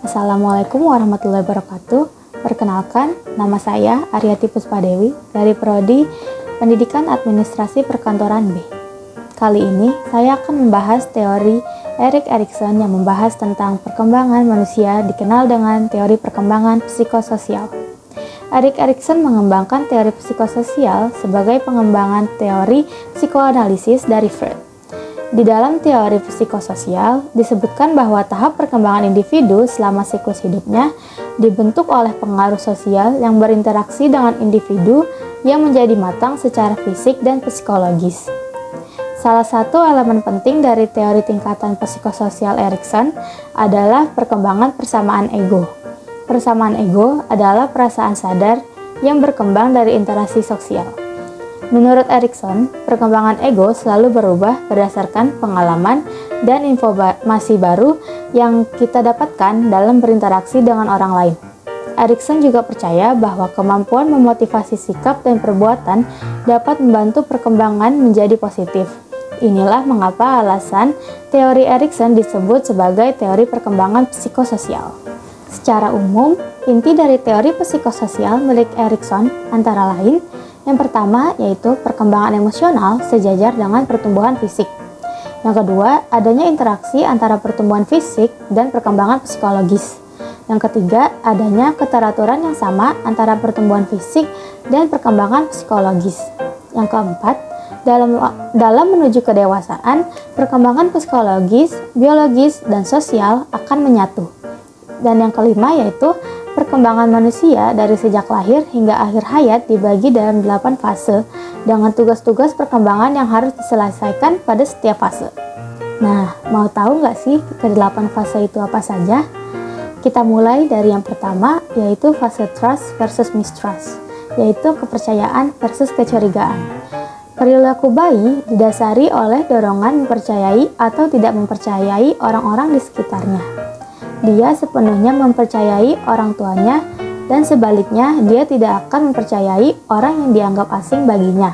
Assalamualaikum warahmatullahi wabarakatuh. Perkenalkan, nama saya Aryati Puspadewi dari Prodi Pendidikan Administrasi Perkantoran B. Kali ini saya akan membahas teori Erik Erikson yang membahas tentang perkembangan manusia dikenal dengan teori perkembangan psikososial. Erik Erikson mengembangkan teori psikososial sebagai pengembangan teori psikoanalisis dari Freud. Di dalam teori psikososial, disebutkan bahwa tahap perkembangan individu selama siklus hidupnya dibentuk oleh pengaruh sosial yang berinteraksi dengan individu yang menjadi matang secara fisik dan psikologis. Salah satu elemen penting dari teori tingkatan psikososial Erikson adalah perkembangan persamaan ego. Persamaan ego adalah perasaan sadar yang berkembang dari interaksi sosial. Menurut Erikson, perkembangan ego selalu berubah berdasarkan pengalaman dan informasi baru yang kita dapatkan dalam berinteraksi dengan orang lain. Erikson juga percaya bahwa kemampuan memotivasi sikap dan perbuatan dapat membantu perkembangan menjadi positif. Inilah mengapa alasan teori Erikson disebut sebagai teori perkembangan psikososial. Secara umum, inti dari teori psikososial milik Erikson antara lain yang pertama yaitu perkembangan emosional sejajar dengan pertumbuhan fisik. Yang kedua, adanya interaksi antara pertumbuhan fisik dan perkembangan psikologis. Yang ketiga, adanya keteraturan yang sama antara pertumbuhan fisik dan perkembangan psikologis. Yang keempat, dalam menuju kedewasaan, perkembangan psikologis, biologis, dan sosial akan menyatu. Dan yang kelima yaitu perkembangan manusia dari sejak lahir hingga akhir hayat dibagi dalam 8 fase dengan tugas-tugas perkembangan yang harus diselesaikan pada setiap fase. Nah, mau tahu nggak sih ke-8 fase itu apa saja? Kita mulai dari yang pertama, yaitu fase trust versus mistrust, yaitu kepercayaan versus kecurigaan. Perilaku bayi didasari oleh dorongan mempercayai atau tidak mempercayai orang-orang di sekitarnya. Dia sepenuhnya mempercayai orang tuanya dan sebaliknya dia tidak akan mempercayai orang yang dianggap asing baginya.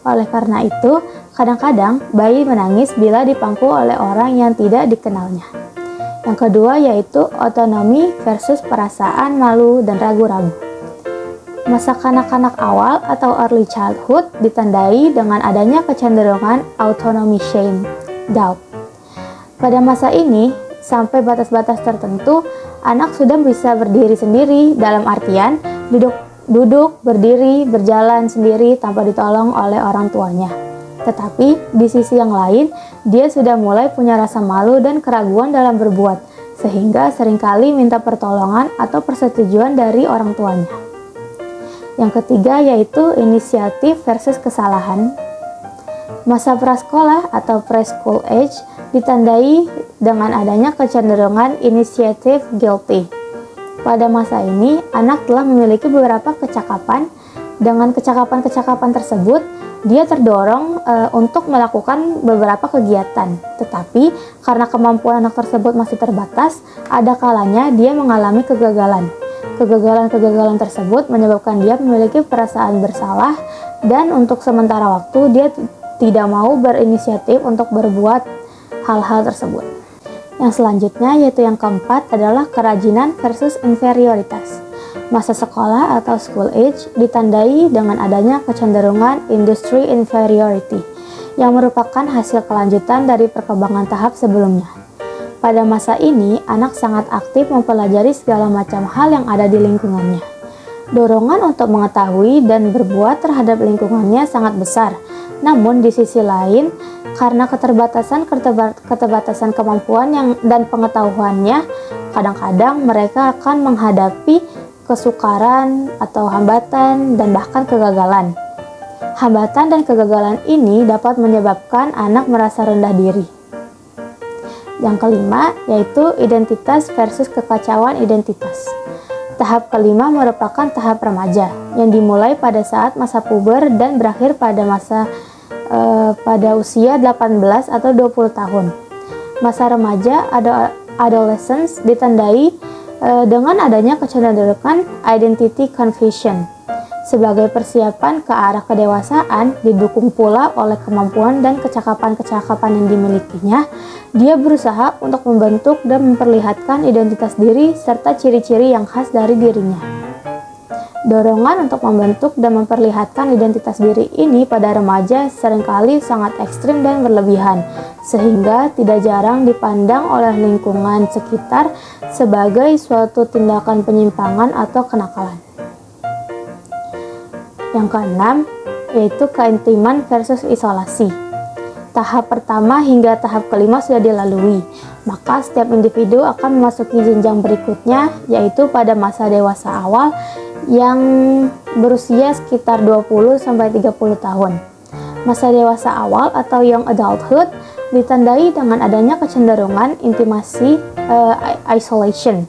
Oleh karena itu, kadang-kadang bayi menangis bila dipangku oleh orang yang tidak dikenalnya. Yang kedua yaitu otonomi versus perasaan malu dan ragu-ragu. Masa kanak-kanak awal atau early childhood ditandai dengan adanya kecenderungan autonomy shame, doubt. Pada masa ini, sampai batas-batas tertentu, anak sudah bisa berdiri sendiri dalam artian duduk, berdiri, berjalan sendiri tanpa ditolong oleh orang tuanya. Tetapi di sisi yang lain, dia sudah mulai punya rasa malu dan keraguan dalam berbuat, sehingga seringkali minta pertolongan atau persetujuan dari orang tuanya. Yang ketiga yaitu inisiatif versus kesalahan. Masa prasekolah atau preschool age ditandai dengan adanya kecenderungan inisiatif guilty. Pada masa ini, anak telah memiliki beberapa kecakapan. Dengan kecakapan-kecakapan tersebut, dia terdorong untuk melakukan beberapa kegiatan. Tetapi, karena kemampuan anak tersebut masih terbatas, ada kalanya dia mengalami kegagalan. Kegagalan-kegagalan tersebut menyebabkan dia memiliki perasaan bersalah dan untuk sementara waktu dia tidak mau berinisiatif untuk berbuat hal-hal tersebut. Yang selanjutnya yaitu yang keempat adalah kerajinan versus inferioritas. Masa sekolah atau school age ditandai dengan adanya kecenderungan industry inferiority yang merupakan hasil kelanjutan dari perkembangan tahap sebelumnya. Pada masa ini, anak sangat aktif mempelajari segala macam hal yang ada di lingkungannya. Dorongan untuk mengetahui dan berbuat terhadap lingkungannya sangat besar. Namun di sisi lain, karena keterbatasan kemampuan dan pengetahuannya, kadang-kadang mereka akan menghadapi kesukaran atau hambatan dan bahkan kegagalan. Hambatan dan kegagalan ini dapat menyebabkan anak merasa rendah diri. Yang kelima yaitu identitas versus kekacauan identitas. Tahap kelima merupakan tahap remaja yang dimulai pada saat masa puber dan berakhir pada usia 18 atau 20 tahun. Masa remaja atau adolescence ditandai dengan adanya kecenderungan identity confusion. Sebagai persiapan ke arah kedewasaan, didukung pula oleh kemampuan dan kecakapan-kecakapan yang dimilikinya, dia berusaha untuk membentuk dan memperlihatkan identitas diri serta ciri-ciri yang khas dari dirinya. Dorongan untuk membentuk dan memperlihatkan identitas diri ini pada remaja seringkali sangat ekstrim dan berlebihan, sehingga tidak jarang dipandang oleh lingkungan sekitar sebagai suatu tindakan penyimpangan atau kenakalan. Yang keenam, yaitu keintiman versus isolasi. Tahap pertama hingga tahap kelima sudah dilalui, maka setiap individu akan memasuki jenjang berikutnya, yaitu pada masa dewasa awal yang berusia sekitar 20-30 tahun. Masa dewasa awal atau young adulthood ditandai dengan adanya kecenderungan intimasi isolation.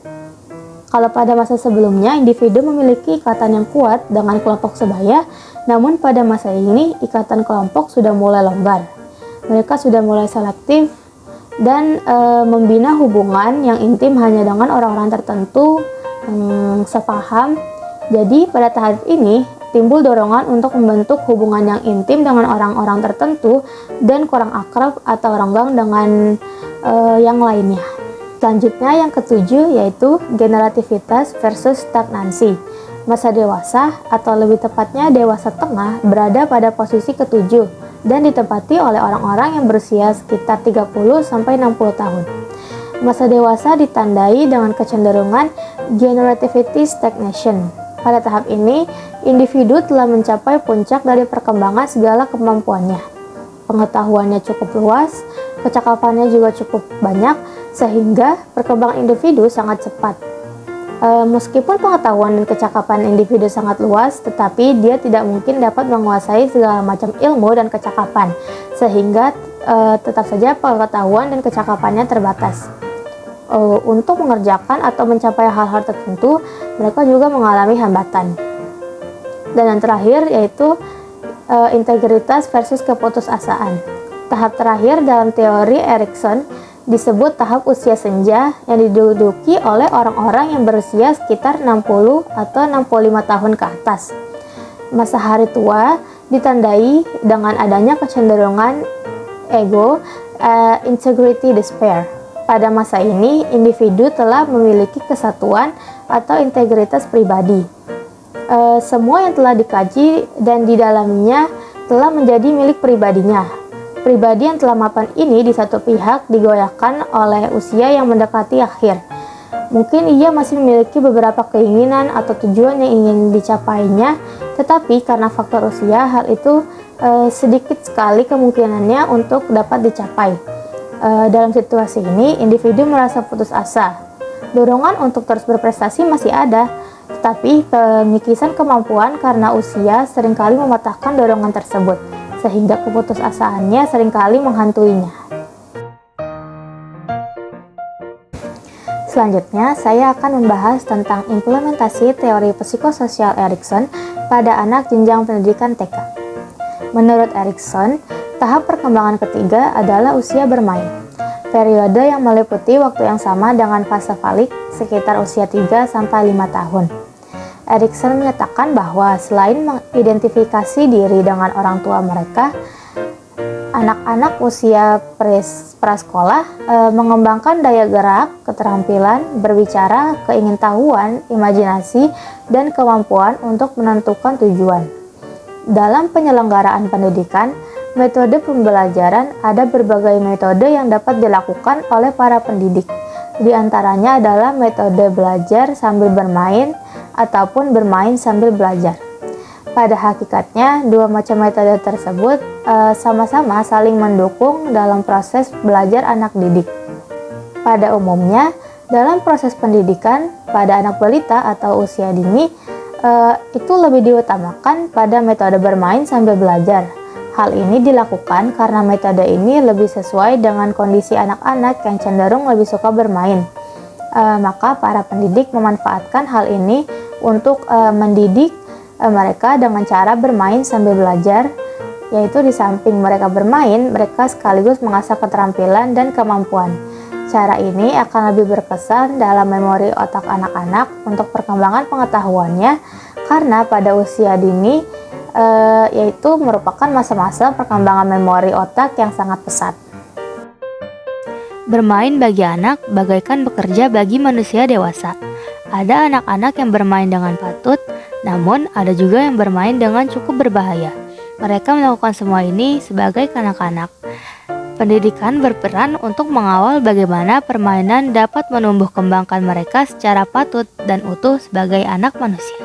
Kalau pada masa sebelumnya, individu memiliki ikatan yang kuat dengan kelompok sebaya, namun pada masa ini, ikatan kelompok sudah mulai longgar. Mereka sudah mulai selektif dan membina hubungan yang intim hanya dengan orang-orang tertentu yang sepaham. Jadi, pada tahap ini, timbul dorongan untuk membentuk hubungan yang intim dengan orang-orang tertentu dan kurang akrab atau renggang dengan yang lainnya. Selanjutnya yang ketujuh yaitu generativitas versus stagnansi. Masa dewasa atau lebih tepatnya dewasa tengah berada pada posisi ketujuh dan ditempati oleh orang-orang yang berusia sekitar 30-60 tahun. Masa dewasa ditandai dengan kecenderungan generativity stagnation. Pada tahap ini, individu telah mencapai puncak dari perkembangan segala kemampuannya. Pengetahuannya cukup luas, kecakapannya juga cukup banyak, sehingga perkembangan individu sangat cepat. Meskipun pengetahuan dan kecakapan individu sangat luas, tetapi dia tidak mungkin dapat menguasai segala macam ilmu dan kecakapan, sehingga tetap saja pengetahuan dan kecakapannya terbatas. Untuk mengerjakan atau mencapai hal-hal tertentu, mereka juga mengalami hambatan. Dan yang terakhir yaitu integritas versus keputusasaan. Tahap terakhir dalam teori Erikson disebut tahap usia senja yang diduduki oleh orang-orang yang berusia sekitar 60 atau 65 tahun ke atas. Masa hari tua ditandai dengan adanya kecenderungan ego, integrity despair. Pada masa ini, individu telah memiliki kesatuan atau integritas pribadi. Semua yang telah dikaji dan didalaminya telah menjadi milik pribadinya. Pribadi yang telah mapan ini di satu pihak digoyahkan oleh usia yang mendekati akhir. Mungkin ia masih memiliki beberapa keinginan atau tujuan yang ingin dicapainya, tetapi karena faktor usia, hal itu sedikit sekali kemungkinannya untuk dapat dicapai. Dalam situasi ini, individu merasa putus asa. Dorongan untuk terus berprestasi masih ada, tetapi pengikisan kemampuan karena usia seringkali mematahkan dorongan tersebut, sehingga keputusasaannya seringkali menghantuinya. Selanjutnya, saya akan membahas tentang implementasi teori psikososial Erikson pada anak jenjang pendidikan TK. Menurut Erikson, tahap perkembangan ketiga adalah usia bermain, periode yang meliputi waktu yang sama dengan fase falik sekitar usia 3-5 tahun. Erikson menyatakan bahwa selain mengidentifikasi diri dengan orang tua mereka, anak-anak usia prasekolah mengembangkan daya gerak, keterampilan, berbicara, keingintahuan, imajinasi, dan kemampuan untuk menentukan tujuan. Dalam penyelenggaraan pendidikan, metode pembelajaran ada berbagai metode yang dapat dilakukan oleh para pendidik. Di antaranya adalah metode belajar sambil bermain ataupun bermain sambil belajar. Pada hakikatnya, dua macam metode tersebut sama-sama saling mendukung dalam proses belajar anak didik. Pada umumnya, dalam proses pendidikan pada anak balita atau usia dini, itu lebih diutamakan pada metode bermain sambil belajar. Hal ini dilakukan karena metode ini lebih sesuai dengan kondisi anak-anak yang cenderung lebih suka bermain. Maka para pendidik memanfaatkan hal ini untuk mendidik mereka dengan cara bermain sambil belajar, yaitu di samping mereka bermain, mereka sekaligus mengasah keterampilan dan kemampuan. Cara ini akan lebih berkesan dalam memori otak anak-anak untuk perkembangan pengetahuannya karena pada usia dini yaitu merupakan masa-masa perkembangan memori otak yang sangat pesat. Bermain bagi anak bagaikan bekerja bagi manusia dewasa. Ada anak-anak yang bermain dengan patut, namun ada juga yang bermain dengan cukup berbahaya. Mereka melakukan semua ini sebagai kanak-kanak. Pendidikan berperan untuk mengawal bagaimana permainan dapat menumbuh kembangkan mereka secara patut dan utuh sebagai anak manusia.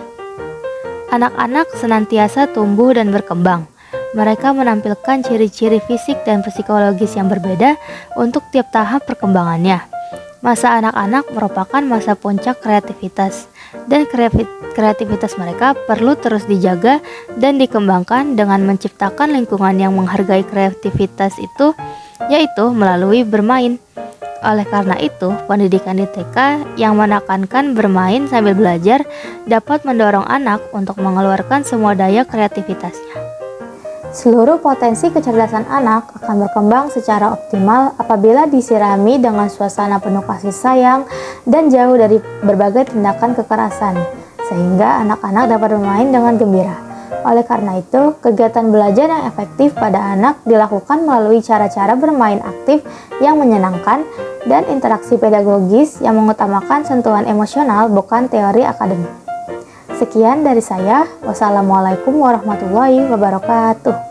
Anak-anak senantiasa tumbuh dan berkembang. Mereka menampilkan ciri-ciri fisik dan psikologis yang berbeda untuk tiap tahap perkembangannya. Masa anak-anak merupakan masa puncak kreativitas, dan kreativitas mereka perlu terus dijaga dan dikembangkan dengan menciptakan lingkungan yang menghargai kreativitas itu, yaitu melalui bermain. Oleh karena itu, pendidikan di TK yang menekankan bermain sambil belajar dapat mendorong anak untuk mengeluarkan semua daya kreativitasnya. Seluruh potensi kecerdasan anak akan berkembang secara optimal apabila disirami dengan suasana penuh kasih sayang dan jauh dari berbagai tindakan kekerasan, sehingga anak-anak dapat bermain dengan gembira. Oleh karena itu, kegiatan belajar yang efektif pada anak dilakukan melalui cara-cara bermain aktif yang menyenangkan dan interaksi pedagogis yang mengutamakan sentuhan emosional bukan teori akademik. Sekian dari saya. Wassalamualaikum warahmatullahi wabarakatuh.